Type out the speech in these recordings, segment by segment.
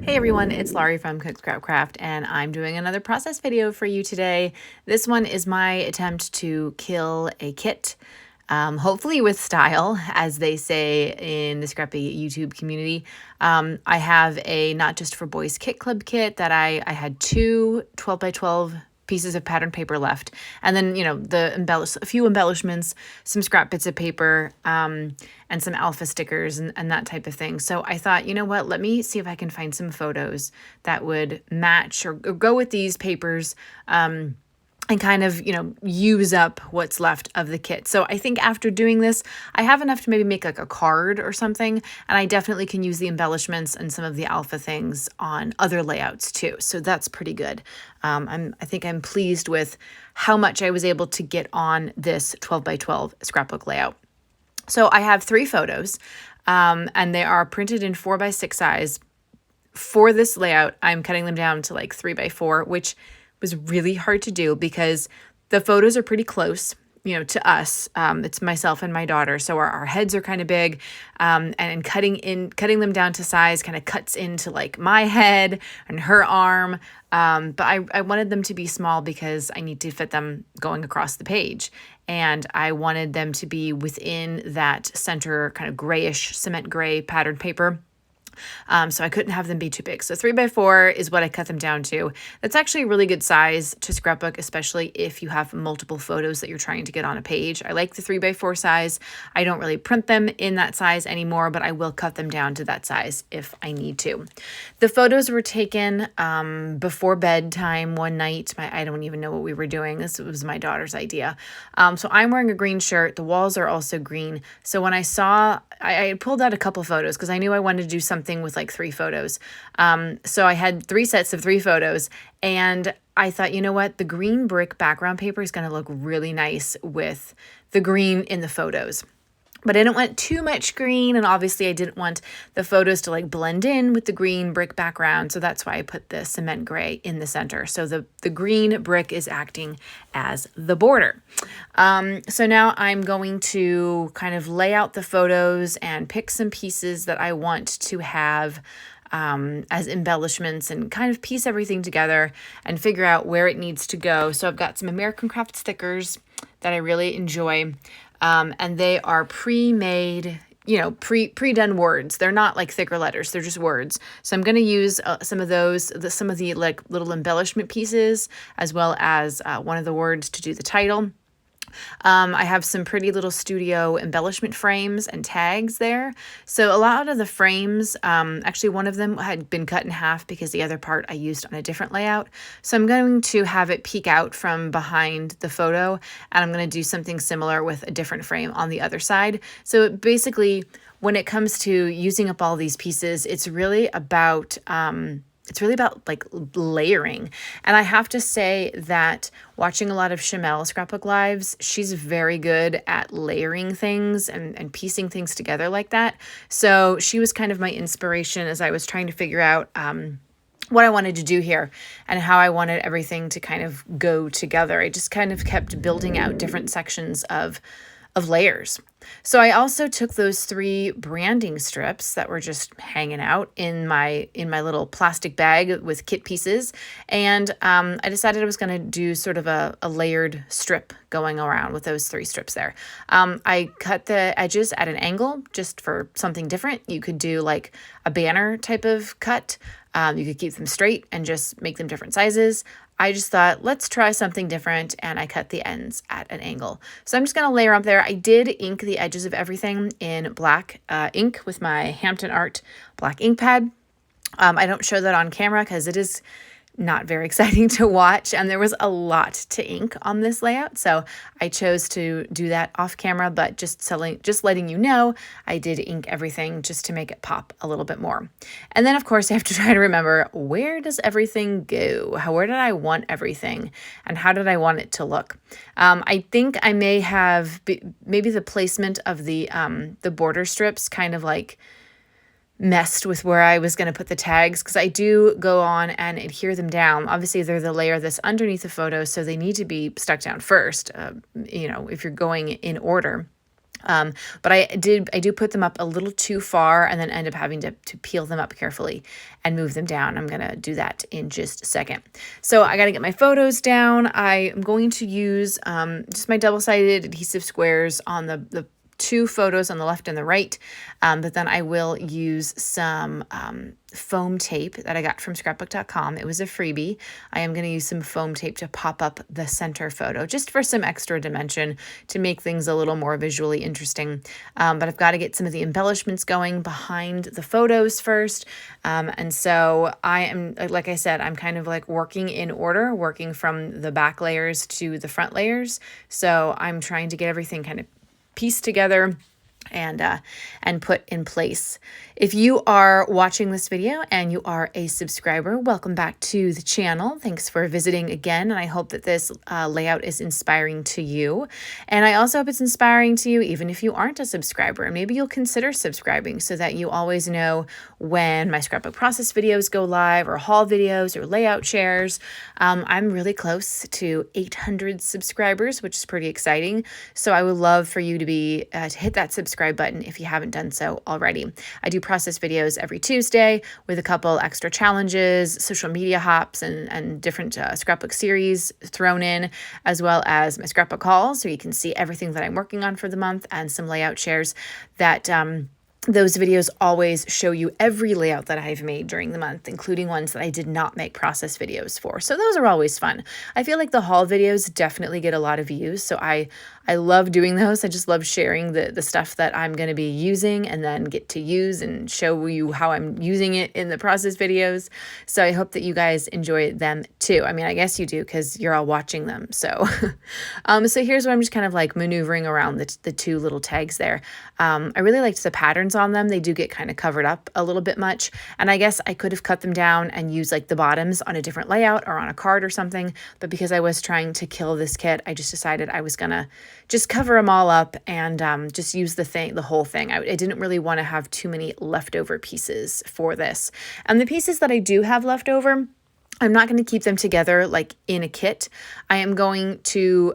Hey everyone, it's Laurie from Cook Scrap Craft, and I'm doing another process video for you today. This one is my attempt to kill a kit, hopefully with style, as they say in the scrappy YouTube community. I have a Not Just for Boys Kit Club kit that I had two 12 by 12 pieces of pattern paper left, and then a few embellishments, some scrap bits of paper, and some alpha stickers and that type of thing. So I thought, you know what, let me see if I can find some photos that would match or go with these papers, and kind of, use up what's left of the kit. So I think after doing this, I have enough to maybe make like a card or something, and I definitely can use the embellishments and some of the alpha things on other layouts too. So that's pretty good. I think I'm pleased with how much I was able to get on this 12 by 12 scrapbook layout. So I have 3 photos, and they are printed in 4 by 6 size. For this layout, I'm cutting them down to like 3 by 4, which was really hard to do because the photos are pretty close, to us. It's myself and my daughter, so our heads are kind of big, and cutting them down to size kind of cuts into like my head and her arm. But I wanted them to be small because I need to fit them going across the page, and I wanted them to be within that center kind of grayish cement gray patterned paper. So I couldn't have them be too big. So 3 by 4 is what I cut them down to. That's actually a really good size to scrapbook, especially if you have multiple photos that you're trying to get on a page. I like the 3 by 4 size. I don't really print them in that size anymore, but I will cut them down to that size if I need to. The photos were taken before bedtime one night. I don't even know what we were doing. This was my daughter's idea. So I'm wearing a green shirt. The walls are also green. So when I saw, I pulled out a couple photos because I knew I wanted to do something with like 3 photos. So I had 3 sets of 3 photos, and I thought, you know what, the green brick background paper is going to look really nice with the green in the photos. But I didn't want too much green, and obviously I didn't want the photos to like blend in with the green brick background, so that's why I put the cement gray in the center. So the green brick is acting as the border. So now I'm going to kind of lay out the photos and pick some pieces that I want to have as embellishments and kind of piece everything together and figure out where it needs to go. So I've got some American Craft stickers that I really enjoy. And they are pre-made, pre-done words. They're not like thicker letters. They're just words. So I'm going to use some of those, some of the like little embellishment pieces, as well as one of the words to do the title. I have some pretty little studio embellishment frames and tags there. So a lot of the frames, actually one of them had been cut in half because the other part I used on a different layout. So I'm going to have it peek out from behind the photo, and I'm going to do something similar with a different frame on the other side. So basically, when it comes to using up all these pieces, it's really about like layering. And I have to say that watching a lot of Chamel scrapbook lives, she's very good at layering things and piecing things together like that. So she was kind of my inspiration as I was trying to figure out what I wanted to do here and how I wanted everything to kind of go together. I just kind of kept building out different sections of layers. So I also took those 3 branding strips that were just hanging out in my little plastic bag with kit pieces, and I decided I was going to do sort of a layered strip going around with those 3 strips there. I cut the edges at an angle just for something different. You could do like a banner type of cut. You could keep them straight and just make them different sizes. I just thought, let's try something different, and I cut the ends at an angle. So I'm just going to layer up there. I did ink the edges of everything in black ink with my Hampton Art black ink pad. I don't show that on camera because it is not very exciting to watch, and there was a lot to ink on this layout, so I chose to do that off camera, but just letting you know, I did ink everything just to make it pop a little bit more. And then of course I have to try to remember, where does everything go? Where did I want everything, and how did I want it to look? I think I may have maybe the placement of the border strips kind of like messed with where I was going to put the tags, because I do go on and adhere them down. Obviously, they're the layer that's underneath the photo, so they need to be stuck down first, if you're going in order. But I do put them up a little too far and then end up having to peel them up carefully and move them down. I'm going to do that in just a second. So I got to get my photos down. I am going to use just my double-sided adhesive squares on the two photos on the left and the right, but then I will use some foam tape that I got from scrapbook.com. It was a freebie. I am going to use some foam tape to pop up the center photo just for some extra dimension to make things a little more visually interesting. But I've got to get some of the embellishments going behind the photos first. And so I am, like I said, I'm kind of like working in order, working from the back layers to the front layers. So I'm trying to get everything kind of pieced together and put in place. If you are watching this video and you are a subscriber, welcome back to the channel. Thanks for visiting again, and I hope that this layout is inspiring to you. And I also hope it's inspiring to you even if you aren't a subscriber, and maybe you'll consider subscribing so that you always know when my scrapbook process videos go live, or haul videos, or layout shares. I'm really close to 800 subscribers, which is pretty exciting. So I would love for you to be to hit that subscribe button if you haven't done so already. I do process videos every Tuesday with a couple extra challenges, social media hops, and different scrapbook series thrown in, as well as my scrapbook hauls, so you can see everything that I'm working on for the month, and some layout shares that those videos always show you every layout that I've made during the month, including ones that I did not make process videos for. So those are always fun. I feel like the haul videos definitely get a lot of views, so I love doing those. I just love sharing the stuff that I'm going to be using and then get to use and show you how I'm using it in the process videos. So I hope that you guys enjoy them too. I mean, I guess you do because you're all watching them. So, so here's where I'm just kind of like maneuvering around the two little tags there. I really liked the patterns on them. They do get kind of covered up a little bit much. And I guess I could have cut them down and used like the bottoms on a different layout or on a card or something. But because I was trying to kill this kit, I just decided I was going to just cover them all up and just use the whole thing. I didn't really want to have too many leftover pieces for this. And the pieces that I do have left over, I'm not going to keep them together like in a kit. I am going to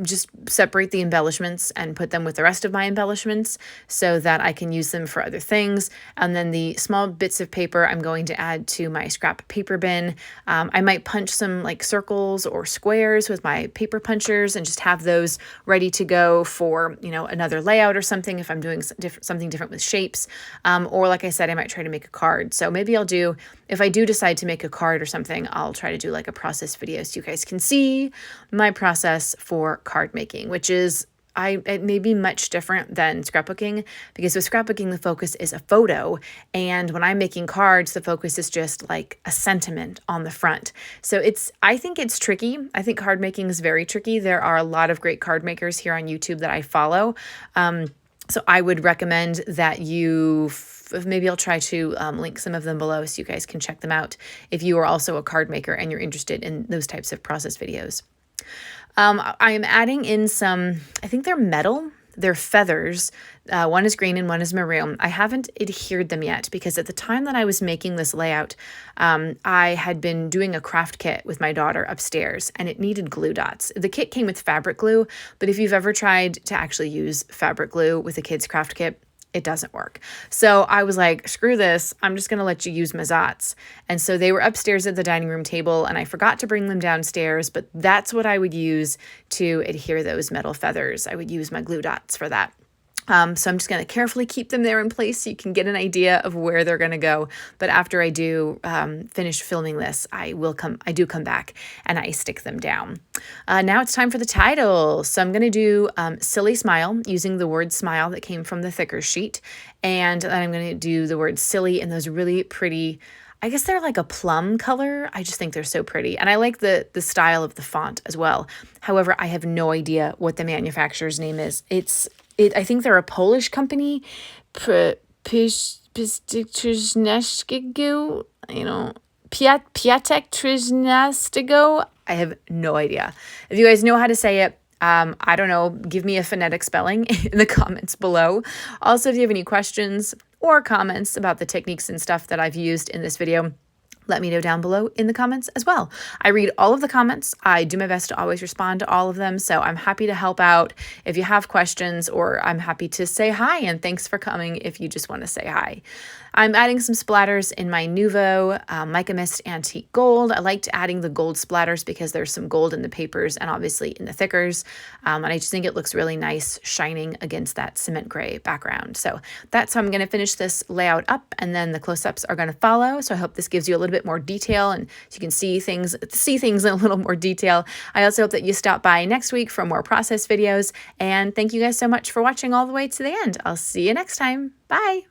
just separate the embellishments and put them with the rest of my embellishments so that I can use them for other things. And then the small bits of paper I'm going to add to my scrap paper bin. I might punch some like circles or squares with my paper punchers and just have those ready to go for, you know, another layout or something if I'm doing something different with shapes. Or like I said, I might try to make a card. So maybe I'll do, if I do decide to make a card or something, I'll try to do like a process video so you guys can see my process for card making, which is it may be much different than scrapbooking, because with scrapbooking the focus is a photo, and when I'm making cards the focus is just like a sentiment on the front. So I think it's tricky. I think card making is very tricky. There are a lot of great card makers here on YouTube that I follow. So I would recommend that maybe I'll try to link some of them below so you guys can check them out if you are also a card maker and you're interested in those types of process videos. I am adding in some, I think they're metal, they're feathers. One is green and one is maroon. I haven't adhered them yet because at the time that I was making this layout, I had been doing a craft kit with my daughter upstairs and it needed glue dots. The kit came with fabric glue, but if you've ever tried to actually use fabric glue with a kid's craft kit, it doesn't work. So I was like, screw this. I'm just going to let you use my dots. And so they were upstairs at the dining room table and I forgot to bring them downstairs, but that's what I would use to adhere those metal feathers. I would use my glue dots for that. So I'm just going to carefully keep them there in place so you can get an idea of where they're going to go. But after I do finish filming this, I do come back and I stick them down. Now it's time for the title. So I'm going to do Silly Smile using the word smile that came from the thicker sheet. And then I'm going to do the word silly in those really pretty, I guess they're like a plum color. I just think they're so pretty. And I like the style of the font as well. However, I have no idea what the manufacturer's name is. I think they're a Polish company, Piatek Trzynastigo. I have no idea. If you guys know how to say it, I don't know, give me a phonetic spelling in the comments below. Also, if you have any questions or comments about the techniques and stuff that I've used in this video, let me know down below in the comments as well. I read all of the comments. I do my best to always respond to all of them, so I'm happy to help out if you have questions, or I'm happy to say hi and thanks for coming if you just want to say hi. I'm adding some splatters in my Nuvo Mica Mist Antique Gold. I liked adding the gold splatters because there's some gold in the papers and obviously in the thickers, and I just think it looks really nice shining against that cement gray background. So that's how I'm going to finish this layout up, and then the close-ups are going to follow. So I hope this gives you a little bit more detail and so you can see things in a little more detail. I also hope that you stop by next week for more process videos, and thank you guys so much for watching all the way to the end. I'll see you next time. Bye.